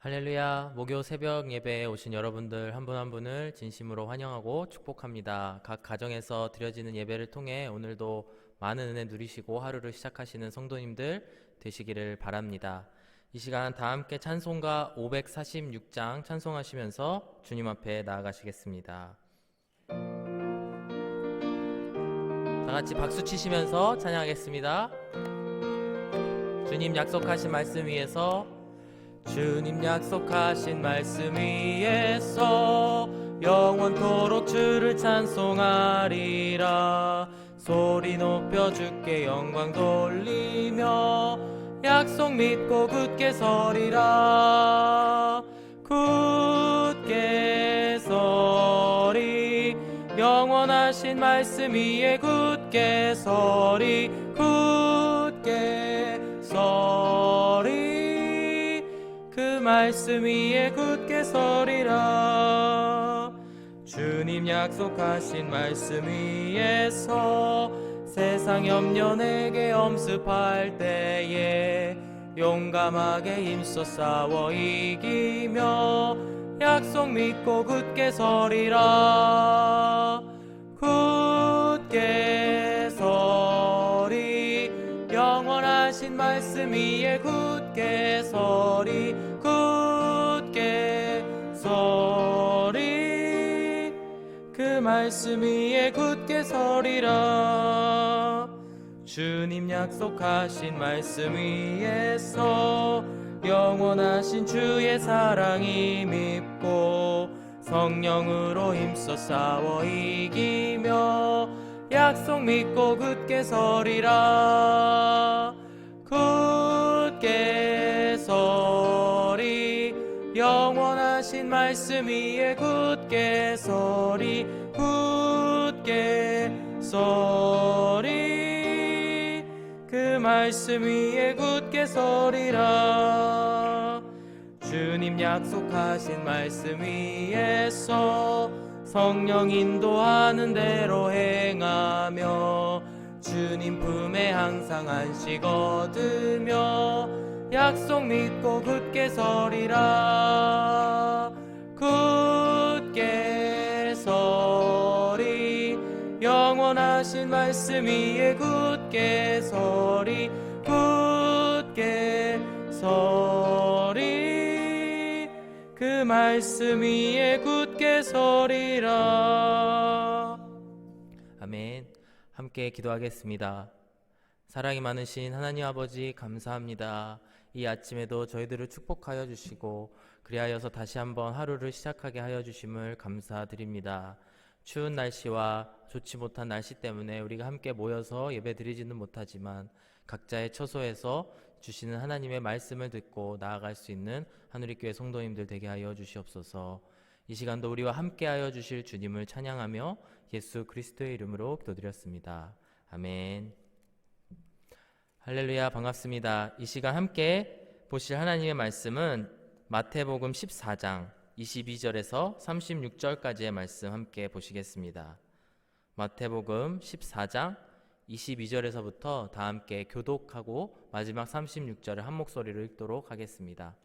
할렐루야, 목요 새벽 예배에 오신 여러분들 한 분 한 분을 진심으로 환영하고 축복합니다. 각 가정에서 드려지는 예배를 통해 오늘도 많은 은혜 누리시고 하루를 시작하시는 성도님들 되시기를 바랍니다. 이 시간 다 함께 찬송가 546장 찬송하시면서 주님 앞에 나아가시겠습니다. 다 같이 박수 치시면서 찬양하겠습니다. 주님 약속하신 말씀 위에서, 주님 약속하신 말씀 위에서 영원토록 주를 찬송하리라. 소리 높여 주께 영광 돌리며 약속 믿고 굳게 서리라. 굳게 서리, 영원하신 말씀 위에 굳게 서리. 굳게 서리, 그 말씀 위에 굳게 서리라. 주님 약속하신 말씀 위에서 세상 염려 내게 엄습할 때에 용감하게 힘써 싸워 이기며 약속 믿고 굳게 서리라. 굳게 서리, 영원하신 말씀 위에 굳게 서리. 굳게 서리, 그 말씀 위에 굳게 서리라. 주님 약속하신 말씀 위에서 영원하신 주의 사랑이 밉고 성령으로 힘써 싸워 이기며 약속 믿고 굳게 서리라. 굳게 서리, 영원하신 말씀 위에 굳게 서리. 굳게 서리, 그 말씀 위에 굳게 서리라. 주님 약속하신 말씀 위에서 성령 인도하는 대로 행하며 주님 품에 항상 안식 얻으며 약속 믿고 굳게 서리라. 굳게 서리, 영원하신 말씀 위에 굳게 서리. 굳게 서리, 그 말씀 위에 굳게 서리라. 아멘. 함께 기도하겠습니다. 사랑이 많으신 하나님 아버지, 감사합니다. 이 아침에도 저희들을 축복하여 주시고 그리하여서 다시 한번 하루를 시작하게 하여 주심을 감사드립니다. 추운 날씨와 좋지 못한 날씨 때문에 우리가 함께 모여서 예배 드리지는 못하지만 각자의 처소에서 주시는 하나님의 말씀을 듣고 나아갈 수 있는 하누리교회 성도님들 되게 하여 주시옵소서. 이 시간도 우리와 함께 하여 주실 주님을 찬양하며 예수 그리스도의 이름으로 기도드렸습니다. 아멘. 할렐루야, 반갑습니다. 이 시간 함께 보실 하나님의 말씀은 마태복음 14장 22절에서 36절까지의 말씀 함께 보시겠습니다. 마태복음 14장 22절에서부터 다 함께 교독하고 마지막 36절을 한 목소리로 읽도록 하겠습니다.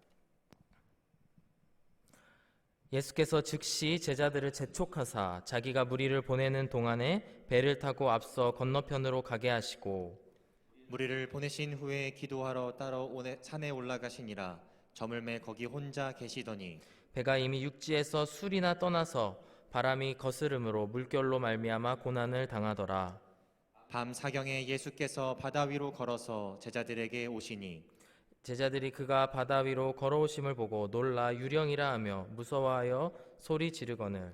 예수께서 즉시 제자들을 재촉하사 자기가 무리를 보내는 동안에 배를 타고 앞서 건너편으로 가게 하시고 무리를 보내신 후에 기도하러 따로 산에 올라가시니라. 저물매 거기 혼자 계시더니 배가 이미 육지에서 술이나 떠나서 바람이 거스름으로 물결로 말미암아 고난을 당하더라. 밤 사경에 예수께서 바다 위로 걸어서 제자들에게 오시니 제자들이 그가 바다 위로 걸어오심을 보고 놀라 유령이라 하며 무서워하여 소리 지르거늘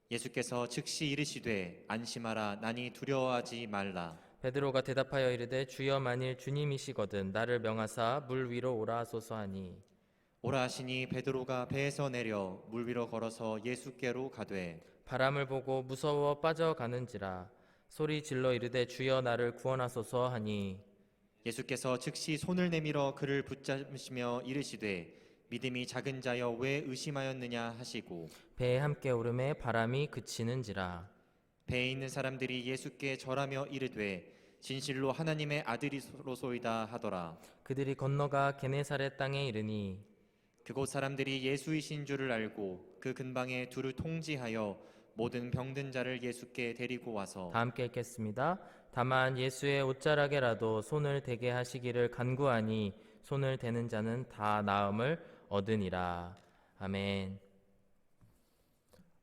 예수께서 즉시 이르시되 안심하라. 나니 두려워하지 말라. 베드로가 대답하여 이르되 주여, 만일 주님이시거든 나를 명하사 물 위로 오라 하소서 하니 오라 하시니 베드로가 배에서 내려 물 위로 걸어서 예수께로 가되 바람을 보고 무서워 빠져가는지라 소리 질러 이르되 주여, 나를 구원하소서 하니 예수께서 즉시 손을 내밀어 그를 붙잡으시며 이르시되 믿음이 작은 자여 왜 의심하였느냐 하시고 배에 함께 오름에 바람이 그치는지라. 배에 있는 사람들이 예수께 절하며 이르되 진실로 하나님의 아들이로소이다 하더라. 그들이 건너가 게네사렛 땅에 이르니 그곳 사람들이 예수이신 줄을 알고 그 근방에 두루 통지하여 모든 병든 자를 예수께 데리고 와서 다 함께 읽겠습니다. 다만 예수의 옷자락에라도 손을 대게 하시기를 간구하니 손을 대는 자는 다 나음을 얻으니라. 아멘.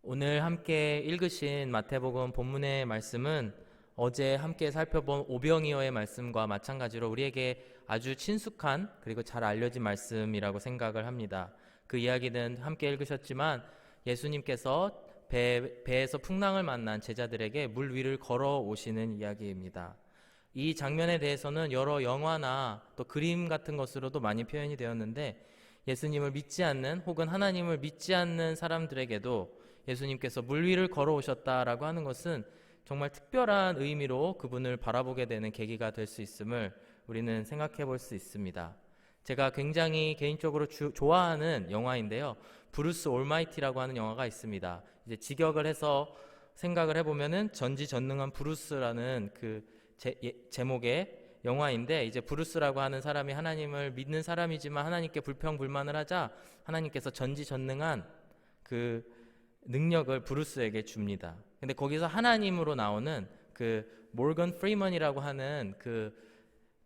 오늘 함께 읽으신 마태복음 본문의 말씀은 어제 함께 살펴본 오병이어의 말씀과 마찬가지로 우리에게 아주 친숙한 그리고 잘 알려진 말씀이라고 생각을 합니다. 그 이야기는 함께 읽으셨지만 예수님께서 배에서 풍랑을 만난 제자들에게 물 위를 걸어오시는 이야기입니다. 이 장면에 대해서는 여러 영화나 또 그림 같은 것으로도 많이 표현이 되었는데 예수님을 믿지 않는 혹은 하나님을 믿지 않는 사람들에게도 예수님께서 물 위를 걸어오셨다라고 하는 것은 정말 특별한 의미로 그분을 바라보게 되는 계기가 될 수 있음을 우리는 생각해 볼 수 있습니다. 제가 굉장히 개인적으로 좋아하는 영화인데요. 브루스 올마이티라고 하는 영화가 있습니다. 이제 직역을 해서 생각을 해보면은 전지전능한 브루스라는 그 제목의 영화인데, 이제 브루스라고 하는 사람이 하나님을 믿는 사람이지만 하나님께 불평불만을 하자 하나님께서 전지전능한 그 능력을 브루스에게 줍니다. 근데 거기서 하나님으로 나오는 그 모건 프리먼이라고 하는 그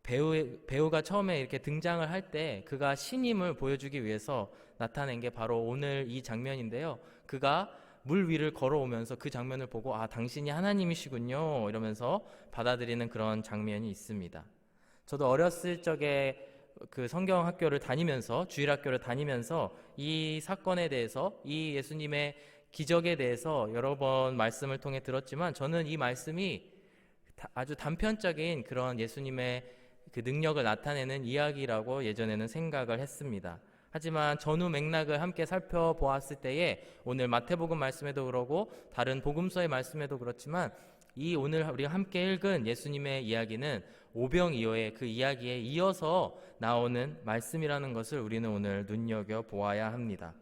배우가 처음에 이렇게 등장을 할 때 그가 신임을 보여주기 위해서 나타낸 게 바로 오늘 이 장면인데요. 그가 물 위를 걸어오면서 그 장면을 보고 아, 당신이 하나님이시군요 이러면서 받아들이는 그런 장면이 있습니다. 저도 어렸을 적에 그 성경 학교를 다니면서 주일 학교를 다니면서 이 사건에 대해서 이 예수님의 기적에 대해서 여러 번 말씀을 통해 들었지만 저는 이 말씀이 아주 단편적인 그런 예수님의 그 능력을 나타내는 이야기라고 예전에는 생각을 했습니다. 하지만 전후 맥락을 함께 살펴보았을 때에 오늘 마태복음 말씀에도 그러고 다른 복음서의 말씀에도 그렇지만 이 오늘 우리가 함께 읽은 예수님의 이야기는 오병이어의 그 이야기에 이어서 나오는 말씀이라는 것을 우리는 오늘 눈여겨보아야 합니다.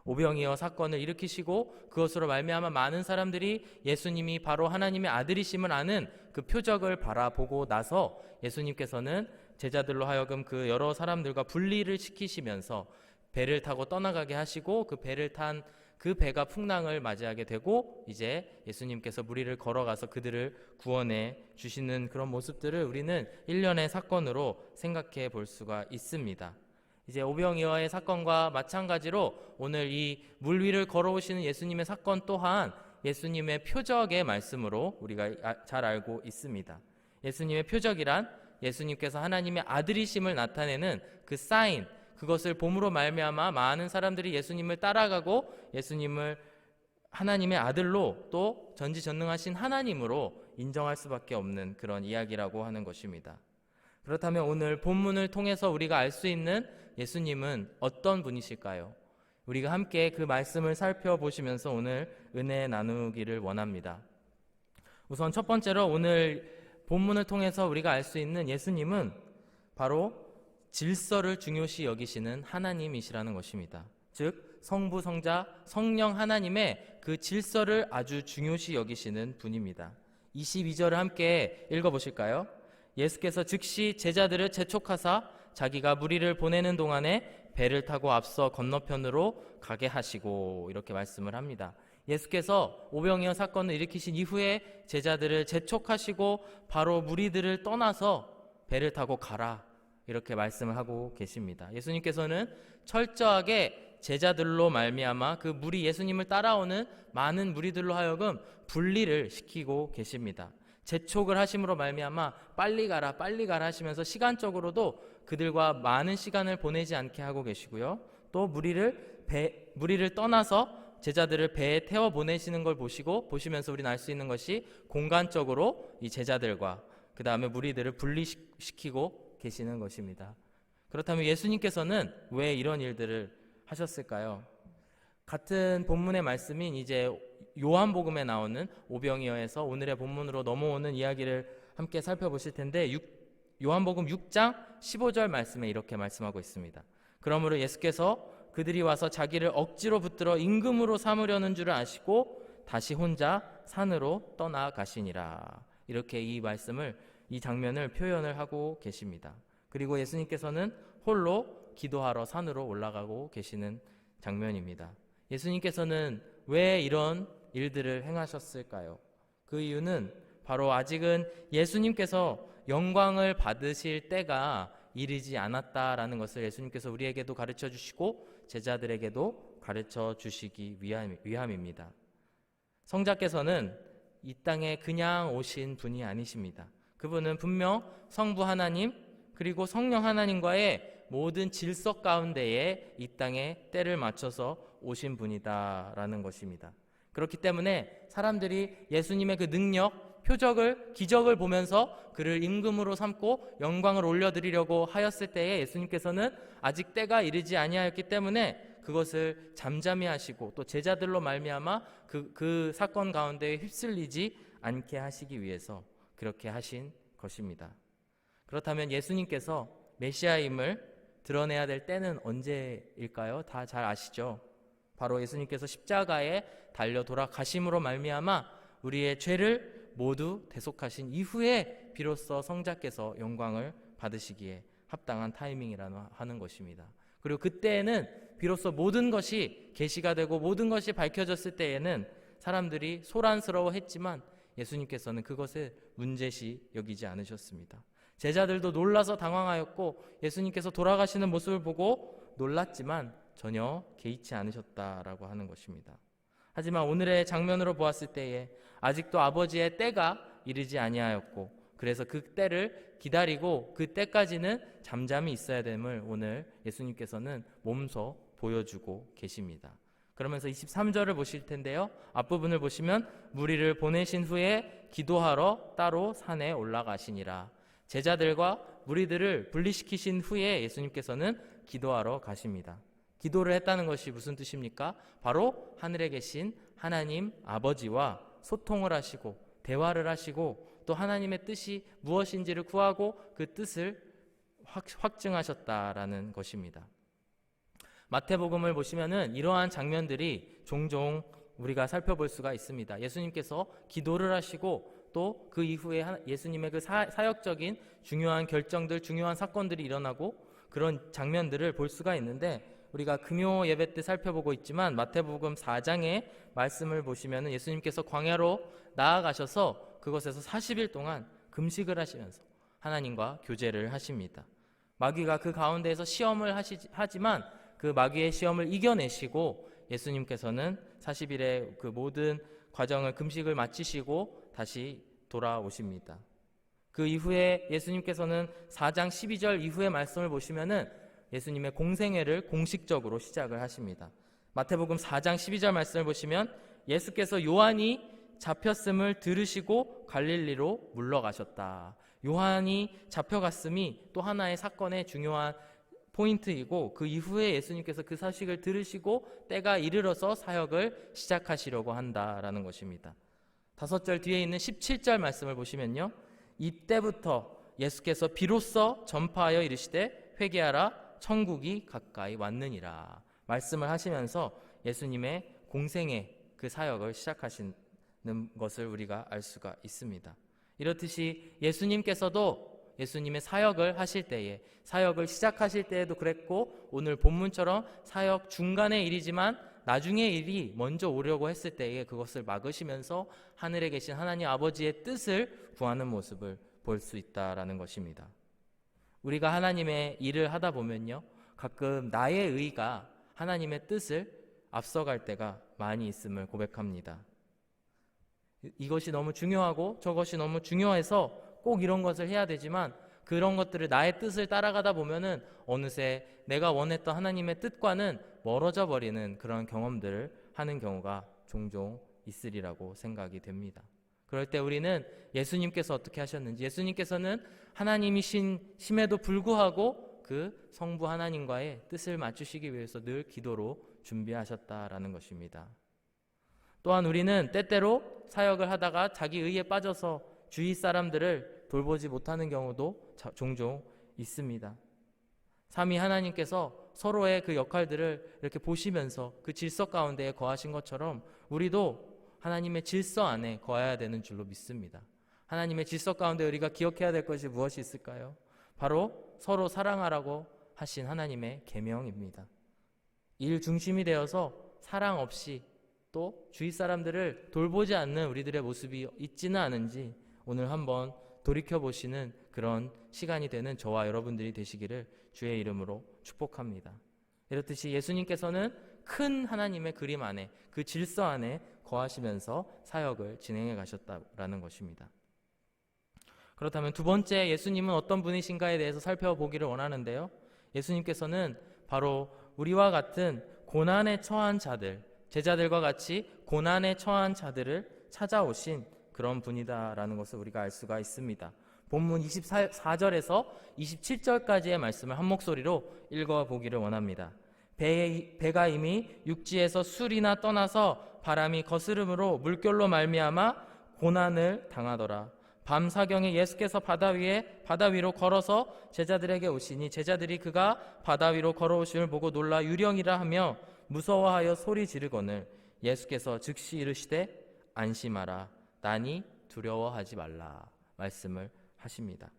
오병이어 사건을 일으키시고 그것으로 말미암아 많은 사람들이 예수님이 바로 하나님의 아들이심을 아는 그 표적을 바라보고 나서 예수님께서는 제자들로 하여금 그 여러 사람들과 분리를 시키시면서 배를 타고 떠나가게 하시고 그 배를 탄 그 배가 풍랑을 맞이하게 되고 이제 예수님께서 물 위를 걸어가서 그들을 구원해 주시는 그런 모습들을 우리는 일련의 사건으로 생각해 볼 수가 있습니다. 이제 오병이어의 사건과 마찬가지로 오늘 이 물 위를 걸어오시는 예수님의 사건 또한 예수님의 표적의 말씀으로 우리가 잘 알고 있습니다. 예수님의 표적이란 예수님께서 하나님의 아들이심을 나타내는 그 사인, 그것을 봄으로 말미암아 많은 사람들이 예수님을 따라가고 예수님을 하나님의 아들로 또 전지전능하신 하나님으로 인정할 수밖에 없는 그런 이야기라고 하는 것입니다. 그렇다면 오늘 본문을 통해서 우리가 알 수 있는 예수님은 어떤 분이실까요? 우리가 함께 그 말씀을 살펴보시면서 오늘 은혜 나누기를 원합니다. 우선 첫 번째로 오늘 본문을 통해서 우리가 알 수 있는 예수님은 바로 질서를 중요시 여기시는 하나님이시라는 것입니다. 즉 성부, 성자, 성령 하나님의 그 질서를 아주 중요시 여기시는 분입니다. 22절을 함께 읽어보실까요? 예수께서 즉시 제자들을 재촉하사 자기가 무리를 보내는 동안에 배를 타고 앞서 건너편으로 가게 하시고 이렇게 말씀을 합니다. 예수께서 오병이어 사건을 일으키신 이후에 제자들을 재촉하시고 바로 무리들을 떠나서 배를 타고 가라 이렇게 말씀을 하고 계십니다. 예수님께서는 철저하게 제자들로 말미암아 그 무리 예수님을 따라오는 많은 무리들로 하여금 분리를 시키고 계십니다. 재촉을 하심으로 말미암아 빨리 가라 하시면서 시간적으로도 그들과 많은 시간을 보내지 않게 하고 계시고요. 또 무리를 떠나서 제자들을 배에 태워 보내시는 걸 보시면서 우리는 알 수 있는 것이 공간적으로 이 제자들과 그 다음에 무리들을 분리시키고 계시는 것입니다. 그렇다면 예수님께서는 왜 이런 일들을 하셨을까요? 같은 본문의 말씀인 이제 요한복음에 나오는 오병이어에서 오늘의 본문으로 넘어오는 이야기를 함께 살펴보실 텐데 요한복음 6장 15절 말씀에 이렇게 말씀하고 있습니다. 그러므로 예수께서 그들이 와서 자기를 억지로 붙들어 임금으로 삼으려는 줄을 아시고 다시 혼자 산으로 떠나가시니라. 이렇게 이 장면을 표현을 하고 계십니다. 그리고 예수님께서는 홀로 기도하러 산으로 올라가고 계시는 장면입니다. 예수님께서는 왜 이런 일들을 행하셨을까요? 그 이유는 바로 아직은 예수님께서 영광을 받으실 때가 이르지 않았다라는 것을 예수님께서 우리에게도 가르쳐 주시고 제자들에게도 가르쳐 주시기 위함입니다. 성자께서는 이 땅에 그냥 오신 분이 아니십니다. 그분은 분명 성부 하나님 그리고 성령 하나님과의 모든 질서 가운데에 이 땅에 때를 맞춰서 오신 분이다라는 것입니다. 그렇기 때문에 사람들이 예수님의 그 능력, 표적을, 기적을 보면서 그를 임금으로 삼고 영광을 올려드리려고 하였을 때에 예수님께서는 아직 때가 이르지 아니하였기 때문에 그것을 잠잠히 하시고 또 제자들로 말미암아 그 사건 가운데 휩쓸리지 않게 하시기 위해서 그렇게 하신 것입니다. 그렇다면 예수님께서 메시아임을 드러내야 될 때는 언제일까요? 다 잘 아시죠? 바로 예수님께서 십자가에 달려 돌아가심으로 말미암아 우리의 죄를 모두 대속하신 이후에 비로소 성자께서 영광을 받으시기에 합당한 타이밍이라고 하는 것입니다. 그리고 그때에는 비로소 모든 것이 계시가 되고 모든 것이 밝혀졌을 때에는 사람들이 소란스러워했지만 예수님께서는 그것을 문제시 여기지 않으셨습니다. 제자들도 놀라서 당황하였고 예수님께서 돌아가시는 모습을 보고 놀랐지만 전혀 개의치 않으셨다라고 하는 것입니다. 하지만 오늘의 장면으로 보았을 때에 아직도 아버지의 때가 이르지 아니하였고 그래서 그 때를 기다리고 그 때까지는 잠잠히 있어야 됨을 오늘 예수님께서는 몸소 보여주고 계십니다. 그러면서 23절을 보실 텐데요. 앞부분을 보시면 무리를 보내신 후에 기도하러 따로 산에 올라가시니라. 제자들과 무리들을 분리시키신 후에 예수님께서는 기도하러 가십니다. 기도를 했다는 것이 무슨 뜻입니까? 바로 하늘에 계신 하나님 아버지와 소통을 하시고 대화를 하시고 또 하나님의 뜻이 무엇인지를 구하고 그 뜻을 확증하셨다라는 것입니다. 마태복음을 보시면은 이러한 장면들이 종종 우리가 살펴볼 수가 있습니다. 예수님께서 기도를 하시고 또 그 이후에 예수님의 그 사역적인 중요한 결정들, 중요한 사건들이 일어나고 그런 장면들을 볼 수가 있는데 우리가 금요 예배 때 살펴보고 있지만 마태복음 4장의 말씀을 보시면 예수님께서 광야로 나아가셔서 그곳에서 40일 동안 금식을 하시면서 하나님과 교제를 하십니다. 마귀가 그 가운데에서 시험을 하지만 그 마귀의 시험을 이겨내시고 예수님께서는 40일의 그 모든 과정을 금식을 마치시고 다시 돌아오십니다. 그 이후에 예수님께서는 4장 12절 이후의 말씀을 보시면은 예수님의 공생애를 공식적으로 시작을 하십니다. 마태복음 4장 12절 말씀을 보시면 예수께서 요한이 잡혔음을 들으시고 갈릴리로 물러가셨다. 요한이 잡혀갔음이 또 하나의 사건의 중요한 포인트이고 그 이후에 예수님께서 그 소식을 들으시고 때가 이르러서 사역을 시작하시려고 한다라는 것입니다. 5절 뒤에 있는 17절 말씀을 보시면요. 이때부터 예수께서 비로소 전파하여 이르시되 회개하라 천국이 가까이 왔느니라 말씀을 하시면서 예수님의 공생의 그 사역을 시작하시는 것을 우리가 알 수가 있습니다. 이렇듯이 예수님께서도 예수님의 사역을 하실 때에 사역을 시작하실 때에도 그랬고 오늘 본문처럼 사역 중간의 일이지만 나중의 일이 먼저 오려고 했을 때에 그것을 막으시면서 하늘에 계신 하나님 아버지의 뜻을 구하는 모습을 볼 수 있다라는 것입니다. 우리가 하나님의 일을 하다 보면요 가끔 나의 의가 하나님의 뜻을 앞서갈 때가 많이 있음을 고백합니다. 이것이 너무 중요하고 저것이 너무 중요해서 꼭 이런 것을 해야 되지만 그런 것들을 나의 뜻을 따라가다 보면은 어느새 내가 원했던 하나님의 뜻과는 멀어져 버리는 그런 경험들을 하는 경우가 종종 있으리라고 생각이 됩니다. 그럴 때 우리는 예수님께서 어떻게 하셨는지 예수님께서는 하나님이심에도 불구하고 그 성부 하나님과의 뜻을 맞추시기 위해서 늘 기도로 준비하셨다라는 것입니다. 또한 우리는 때때로 사역을 하다가 자기 의에 빠져서 주위 사람들을 돌보지 못하는 경우도 종종 있습니다. 삼위 하나님께서 서로의 그 역할들을 이렇게 보시면서 그 질서 가운데 거하신 것처럼 우리도 하나님의 질서 안에 거해야 되는 줄로 믿습니다. 하나님의 질서 가운데 우리가 기억해야 될 것이 무엇이 있을까요? 바로 서로 사랑하라고 하신 하나님의 계명입니다. 일 중심이 되어서 사랑 없이 또 주위 사람들을 돌보지 않는 우리들의 모습이 있지는 않은지 오늘 한번 돌이켜보시는 그런 시간이 되는 저와 여러분들이 되시기를 주의 이름으로 축복합니다. 이렇듯이 예수님께서는 큰 하나님의 그림 안에, 그 질서 안에 거하시면서 사역을 진행해 가셨다라는 것입니다. 그렇다면 두 번째, 예수님은 어떤 분이신가에 대해서 살펴보기를 원하는데요, 예수님께서는 바로 우리와 같은 고난에 처한 자들, 제자들과 같이 고난에 처한 자들을 찾아오신 그런 분이다라는 것을 우리가 알 수가 있습니다. 본문 24절에서 27절까지의 말씀을 한 목소리로 읽어보기를 원합니다. 배가 이미 육지에서 술이나 떠나서 바람이 거스름으로 물결로 말미암아 고난을 당하더라. 밤 사경에 예수께서 바다 위로 걸어서 제자들에게 오시니 제자들이 그가 바다 위로 걸어오심을 보고 놀라 유령이라 하며 무서워하여 소리 지르거늘 예수께서 즉시 이르시되 안심하라 나니 두려워하지 말라 말씀을 하십니다.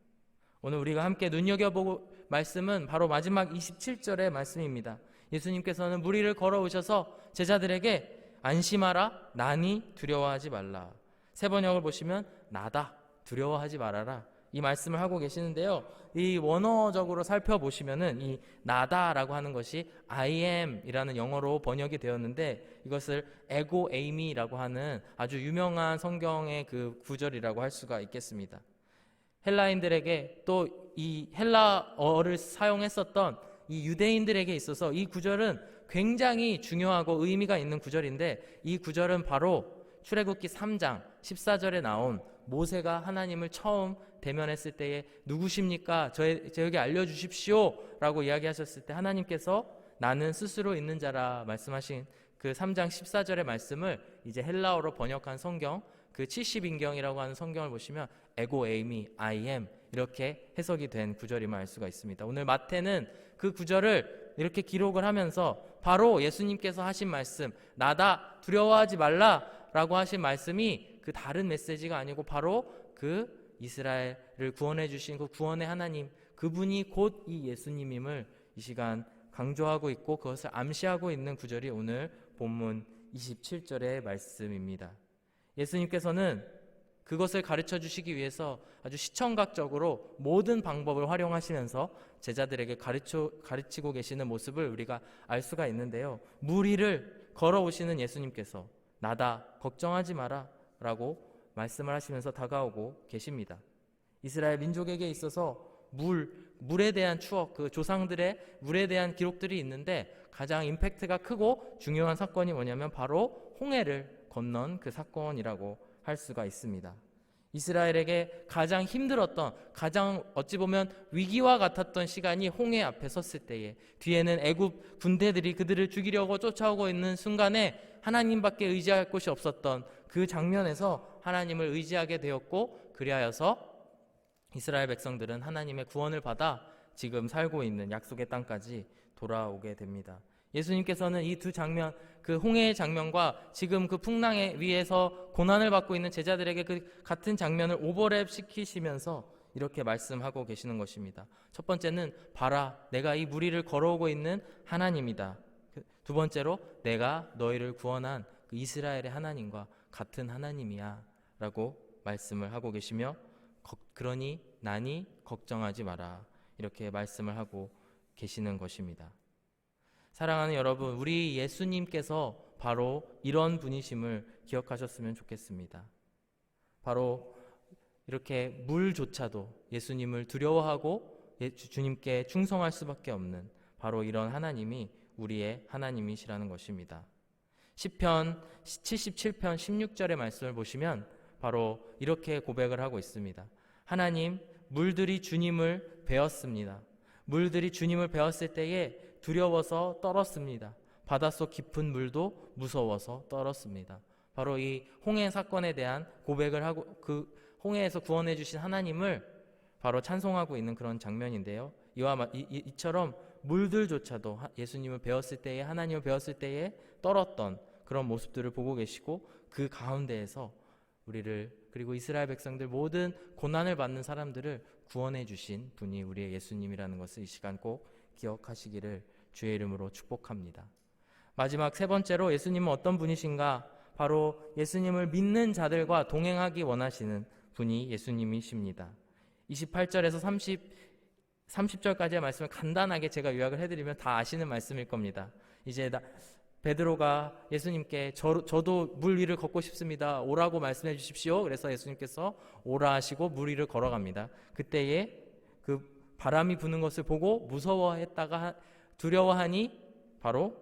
오늘 우리가 함께 눈여겨볼 말씀은 바로 마지막 27절의 말씀입니다. 예수님께서는 물 위를 걸어오셔서 제자들에게 안심하라 나니 두려워하지 말라, 세 번역을 보시면 나다 두려워하지 말아라 이 말씀을 하고 계시는데요, 이 원어적으로 살펴보시면은 이 나다라고 하는 것이 I am 이라는 영어로 번역이 되었는데 이것을 에고 에이미라고 하는 아주 유명한 성경의 그 구절이라고 할 수가 있겠습니다. 헬라인들에게 또 이 헬라어를 사용했었던 이 유대인들에게 있어서 이 구절은 굉장히 중요하고 의미가 있는 구절인데, 이 구절은 바로 출애굽기 3장 14절에 나온 모세가 하나님을 처음 대면했을 때에 누구십니까? 저에게 알려주십시오 라고 이야기하셨을 때 하나님께서 나는 스스로 있는 자라 말씀하신 그 3장 14절의 말씀을 이제 헬라어로 번역한 성경, 그 70인경이라고 하는 성경을 보시면 에고 에이미 I am 이렇게 해석이 된 구절임을 알 수가 있습니다. 오늘 마태는 그 구절을 이렇게 기록을 하면서 바로 예수님께서 하신 말씀 나다 두려워하지 말라 라고 하신 말씀이 그 다른 메시지가 아니고 바로 그 이스라엘을 구원해 주신 그 구원의 하나님, 그분이 곧 이 예수님임을 이 시간 강조하고 있고 그것을 암시하고 있는 구절이 오늘 본문 27절의 말씀입니다. 예수님께서는 그것을 가르쳐 주시기 위해서 아주 시청각적으로 모든 방법을 활용하시면서 제자들에게 가르치고 계시는 모습을 우리가 알 수가 있는데요, 물 위를 걸어오시는 예수님께서 나다 걱정하지 마라 라고 말씀을 하시면서 다가오고 계십니다. 이스라엘 민족에게 있어서 물에 대한 추억, 그 조상들의 물에 대한 기록들이 있는데 가장 임팩트가 크고 중요한 사건이 뭐냐면 바로 홍해를 건넌 그 사건이라고 할 수가 있습니다. 이스라엘에게 가장 힘들었던, 가장 어찌 보면 위기와 같았던 시간이 홍해 앞에 섰을 때에, 뒤에는 애굽 군대들이 그들을 죽이려고 쫓아오고 있는 순간에 하나님밖에 의지할 곳이 없었던 그 장면에서 하나님을 의지하게 되었고, 그리하여서 이스라엘 백성들은 하나님의 구원을 받아 지금 살고 있는 약속의 땅까지 돌아오게 됩니다. 예수님께서는 이 두 장면, 그 홍해의 장면과 지금 그 풍랑에 위에서 고난을 받고 있는 제자들에게 그 같은 장면을 오버랩 시키시면서 이렇게 말씀하고 계시는 것입니다. 첫 번째는 봐라 내가 이 물 위를 걸어오고 있는 하나님이다. 두 번째로 내가 너희를 구원한 그 이스라엘의 하나님과 같은 하나님이야 라고 말씀을 하고 계시며, 그러니 나니 걱정하지 마라 이렇게 말씀을 하고 계시는 것입니다. 사랑하는 여러분, 우리 예수님께서 바로 이런 분이심을 기억하셨으면 좋겠습니다. 바로 이렇게 물조차도 예수님을 두려워하고 주님께 충성할 수밖에 없는 바로 이런 하나님이 우리의 하나님이시라는 것입니다. 시편 77편 16절의 말씀을 보시면 바로 이렇게 고백을 하고 있습니다. 하나님, 물들이 주님을 베었습니다. 물들이 주님을 베었을 때에 두려워서 떨었습니다. 바닷속 깊은 물도 무서워서 떨었습니다. 바로 이 홍해 사건에 대한 고백을 하고 그 홍해에서 구원해 주신 하나님을 바로 찬송하고 있는 그런 장면인데요, 이처럼 물들조차도 예수님을 배웠을 때에, 하나님을 배웠을 때에 떨었던 그런 모습들을 보고 계시고, 그 가운데에서 우리를, 그리고 이스라엘 백성들 모든 고난을 받는 사람들을 구원해 주신 분이 우리의 예수님이라는 것을 이 시간 꼭 기억하시기를 주의 이름으로 축복합니다. 마지막 세 번째로 예수님은 어떤 분이신가? 바로 예수님을 믿는 자들과 동행하기 원하시는 분이 예수님이십니다. 28절에서 30절까지의 말씀을 간단하게 제가 요약을 해드리면 다 아시는 말씀일 겁니다. 이제 베드로가 예수님께 저도 물 위를 걷고 싶습니다. 오라고 말씀해 주십시오. 그래서 예수님께서 오라 하시고 물 위를 걸어갑니다. 그때에 그 바람이 부는 것을 보고 무서워했다가 두려워하니 바로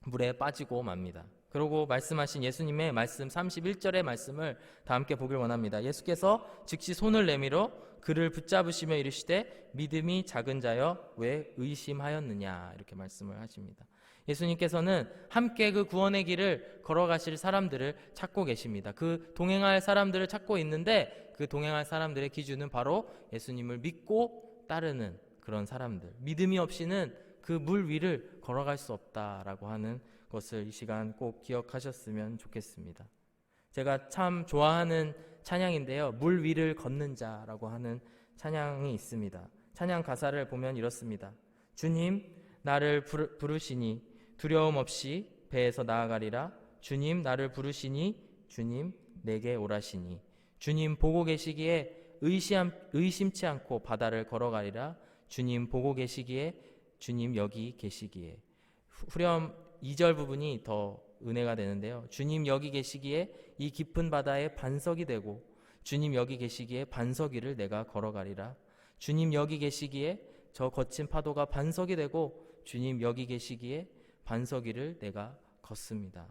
물에 빠지고 맙니다. 그러고 말씀하신 예수님의 말씀 31절의 말씀을 다 함께 보길 원합니다. 예수께서 즉시 손을 내밀어 그를 붙잡으시며 이르시되 믿음이 작은 자여 왜 의심하였느냐, 이렇게 말씀을 하십니다. 예수님께서는 함께 그 구원의 길을 걸어가실 사람들을 찾고 계십니다. 그 동행할 사람들을 찾고 있는데 그 동행할 사람들의 기준은 바로 예수님을 믿고 따르는 그런 사람들, 믿음이 없이는 그 물 위를 걸어갈 수 없다라고 하는 것을 이 시간 꼭 기억하셨으면 좋겠습니다. 제가 참 좋아하는 찬양인데요, 물 위를 걷는 자라고 하는 찬양이 있습니다. 찬양 가사를 보면 이렇습니다. 주님 나를 부르시니 두려움 없이 배에서 나아가리라. 주님 나를 부르시니 주님 내게 오라시니 주님 보고 계시기에 의심치 않고 바다를 걸어가리라. 주님 보고 계시기에 주님 여기 계시기에. 후렴 2절 부분이 더 은혜가 되는데요. 주님 여기 계시기에 이 깊은 바다에 반석이 되고 주님 여기 계시기에 반석 위를 내가 걸어가리라. 주님 여기 계시기에 저 거친 파도가 반석이 되고 주님 여기 계시기에 반석 위를 내가 걷습니다.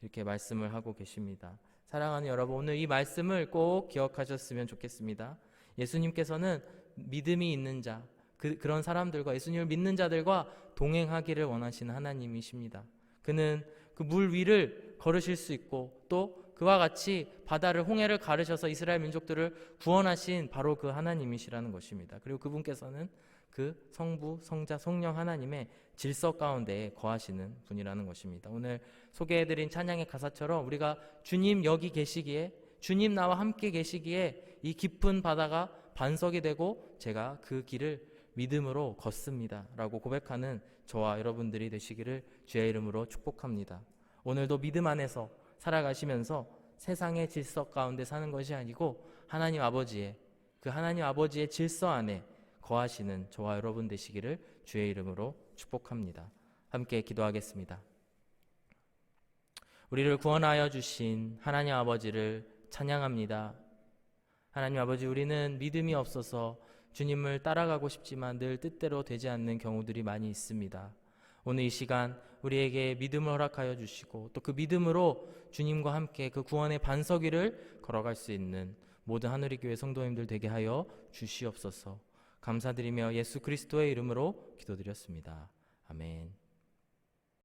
이렇게 말씀을 하고 계십니다. 사랑하는 여러분, 오늘 이 말씀을 꼭 기억하셨으면 좋겠습니다. 예수님께서는 믿음이 있는 자, 그런 사람들과 예수님을 믿는 자들과 동행하기를 원하시는 하나님이십니다. 그는 그 물 위를 걸으실 수 있고 또 그와 같이 바다를 홍해를 가르셔서 이스라엘 민족들을 구원하신 바로 그 하나님이시라는 것입니다. 그리고 그분께서는 그 성부, 성자, 성령 하나님의 질서 가운데 거하시는 분이라는 것입니다. 오늘 소개해드린 찬양의 가사처럼 우리가 주님 여기 계시기에, 주님 나와 함께 계시기에 이 깊은 바다가 반석이 되고 제가 그 길을 믿음으로 걷습니다 라고 고백하는 저와 여러분들이 되시기를 주의 이름으로 축복합니다. 오늘도 믿음 안에서 살아가시면서 세상의 질서 가운데 사는 것이 아니고 하나님 아버지의 질서 안에 거하시는 저와 여러분 되시기를 주의 이름으로 축복합니다. 함께 기도하겠습니다. 우리를 구원하여 주신 하나님 아버지를 찬양합니다. 하나님 아버지, 우리는 믿음이 없어서 주님을 따라가고 싶지만 늘 뜻대로 되지 않는 경우들이 많이 있습니다. 오늘 이 시간 우리에게 믿음을 허락하여 주시고 또 그 믿음으로 주님과 함께 그 구원의 반석 위를 걸어갈 수 있는 모든 하늘의 교회 성도님들 되게 하여 주시옵소서. 감사드리며 예수 그리스도의 이름으로 기도드렸습니다. 아멘.